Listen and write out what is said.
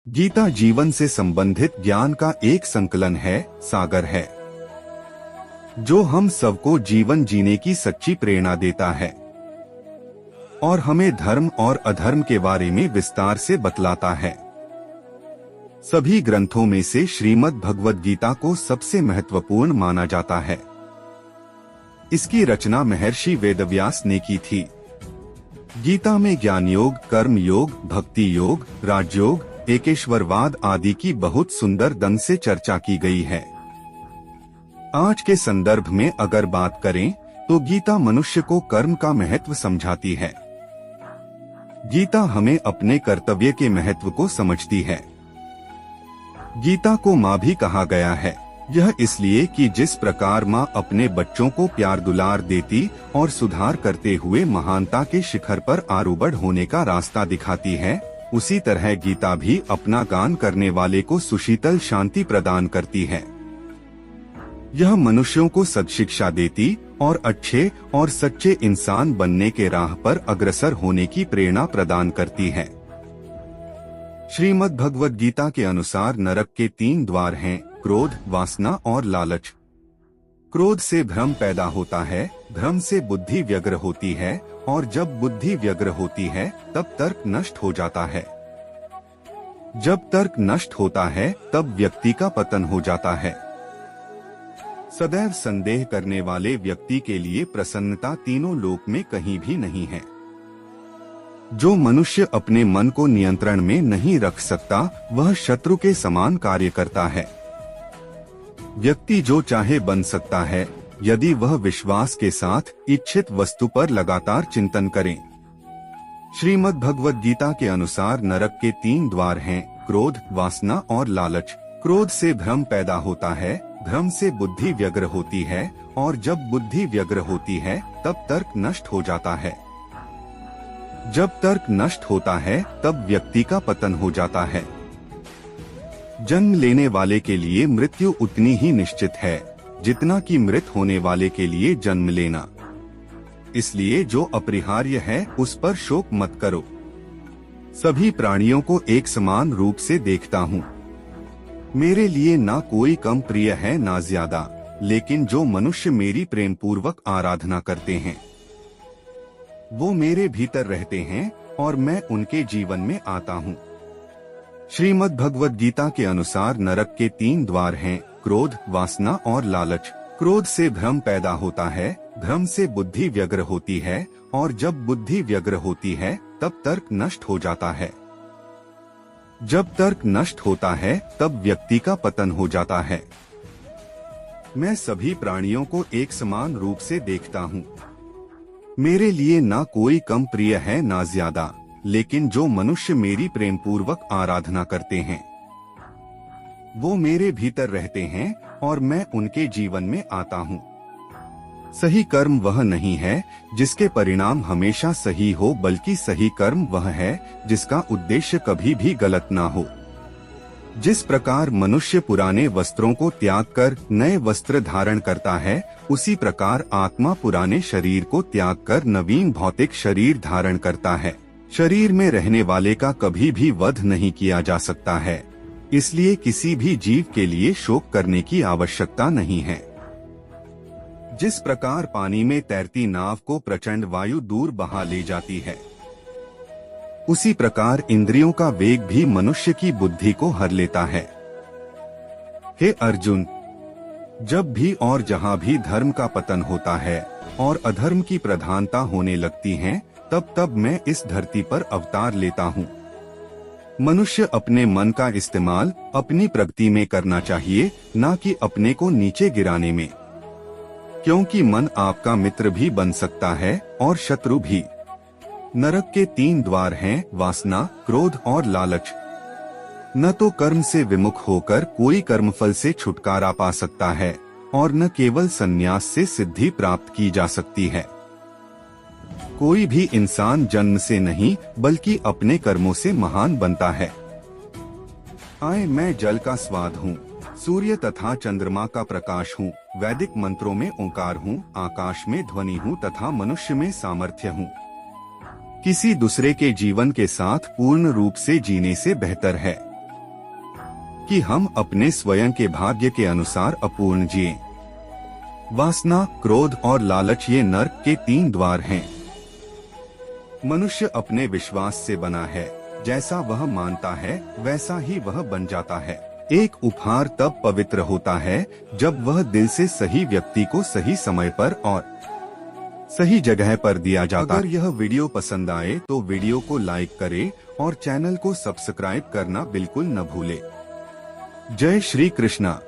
गीता जीवन से संबंधित ज्ञान का एक संकलन है, सागर है, जो हम सबको जीवन जीने की सच्ची प्रेरणा देता है और हमें धर्म और अधर्म के बारे में विस्तार से बतलाता है। सभी ग्रंथों में से श्रीमद् भगवद गीता को सबसे महत्वपूर्ण माना जाता है। इसकी रचना महर्षि वेदव्यास ने की थी। गीता में ज्ञान योग, कर्म योग, भक्ति योग, राजयोग, एकेश्वरवाद आदि की बहुत सुंदर ढंग से चर्चा की गई है। आज के संदर्भ में अगर बात करें तो गीता मनुष्य को कर्म का महत्व समझाती है। गीता हमें अपने कर्तव्य के महत्व को समझती है। गीता को माँ भी कहा गया है। यह इसलिए कि जिस प्रकार माँ अपने बच्चों को प्यार दुलार देती और सुधार करते हुए महानता के शिखर पर आरूढ़ होने का रास्ता दिखाती है, उसी तरह गीता भी अपना गान करने वाले को सुशीतल शांति प्रदान करती है। यह मनुष्यों को सद्शिक्षा देती और अच्छे और सच्चे इंसान बनने के राह पर अग्रसर होने की प्रेरणा प्रदान करती है। श्रीमद् भगवद गीता के अनुसार नरक के 3 द्वार हैं: क्रोध, वासना और लालच। क्रोध से भ्रम पैदा होता है, भ्रम से बुद्धि व्यग्र होती है और जब बुद्धि व्यग्र होती है तब तर्क नष्ट हो जाता है। जब तर्क नष्ट होता है तब व्यक्ति का पतन हो जाता है। सदैव संदेह करने वाले व्यक्ति के लिए प्रसन्नता तीनों लोक में कहीं भी नहीं है। जो मनुष्य अपने मन को नियंत्रण में नहीं रख सकता, वह शत्रु के समान कार्य करता है। व्यक्ति जो चाहे बन सकता है, यदि वह विश्वास के साथ इच्छित वस्तु पर लगातार चिंतन करे। श्रीमद् भगवद गीता के अनुसार नरक के 3 द्वार हैं: क्रोध, वासना और लालच। क्रोध से भ्रम पैदा होता है, भ्रम से बुद्धि व्यग्र होती है और जब बुद्धि व्यग्र होती है तब तर्क नष्ट हो जाता है। जब तर्क नष्ट होता है तब व्यक्ति का पतन हो जाता है। जन्म लेने वाले के लिए मृत्यु उतनी ही निश्चित है जितना कि मृत होने वाले के लिए जन्म लेना। इसलिए जो अपरिहार्य है उस पर शोक मत करो। सभी प्राणियों को एक समान रूप से देखता हूँ। मेरे लिए ना कोई कम प्रिय है ना ज्यादा, लेकिन जो मनुष्य मेरी प्रेम पूर्वक आराधना करते हैं वो मेरे भीतर रहते हैं और मैं उनके जीवन में आता हूँ। श्रीमद् भगवद गीता के अनुसार नरक के 3 द्वार हैं: क्रोध, वासना और लालच। क्रोध से भ्रम पैदा होता है, भ्रम से बुद्धि व्यग्र होती है और जब बुद्धि व्यग्र होती है तब तर्क नष्ट हो जाता है। जब तर्क नष्ट होता है तब व्यक्ति का पतन हो जाता है। मैं सभी प्राणियों को एक समान रूप से देखता हूँ। मेरे लिए ना कोई कम प्रिय है ना ज्यादा, लेकिन जो मनुष्य मेरी प्रेम पूर्वक आराधना करते हैं वो मेरे भीतर रहते हैं और मैं उनके जीवन में आता हूँ। सही कर्म वह नहीं है जिसके परिणाम हमेशा सही हो, बल्कि सही कर्म वह है जिसका उद्देश्य कभी भी गलत ना हो। जिस प्रकार मनुष्य पुराने वस्त्रों को त्याग कर नए वस्त्र धारण करता है, उसी प्रकार आत्मा पुराने शरीर को त्याग कर नवीन भौतिक शरीर धारण करता है। शरीर में रहने वाले का कभी भी वध नहीं किया जा सकता है, इसलिए किसी भी जीव के लिए शोक करने की आवश्यकता नहीं है। जिस प्रकार पानी में तैरती नाव को प्रचंड वायु दूर बहा ले जाती है, उसी प्रकार इंद्रियों का वेग भी मनुष्य की बुद्धि को हर लेता है। हे अर्जुन, जब भी और जहाँ भी धर्म का पतन होता है और अधर्म की प्रधानता होने लगती है, तब तब मैं इस धरती पर अवतार लेता हूँ। मनुष्य अपने मन का इस्तेमाल अपनी प्रगति में करना चाहिए, ना कि अपने को नीचे गिराने में, क्योंकि मन आपका मित्र भी बन सकता है और शत्रु भी। नरक के 3 द्वार हैं: वासना, क्रोध और लालच। न तो कर्म से विमुख होकर कोई कर्मफल से छुटकारा पा सकता है और न केवल संन्यास से सिद्धि प्राप्त की जा सकती है। कोई भी इंसान जन्म से नहीं बल्कि अपने कर्मों से महान बनता है। आए, मैं जल का स्वाद हूँ, सूर्य तथा चंद्रमा का प्रकाश हूँ, वैदिक मंत्रों में ओंकार हूँ, आकाश में ध्वनि हूँ तथा मनुष्य में सामर्थ्य हूँ। किसी दूसरे के जीवन के साथ पूर्ण रूप से जीने से बेहतर है। कि हम अपने स्वयं के भाग्य के अनुसार अपूर्ण जिए। वासना, क्रोध और लालच ये नर्क के 3 द्वार हैं। मनुष्य अपने विश्वास से बना है, जैसा वह मानता है वैसा ही वह बन जाता है। एक उपहार तब पवित्र होता है जब वह दिल से सही व्यक्ति को सही समय पर और सही जगह पर दिया जाता है। अगर यह वीडियो पसंद आए तो वीडियो को लाइक करें और चैनल को सब्सक्राइब करना बिल्कुल न भूले। जय श्री कृष्णा।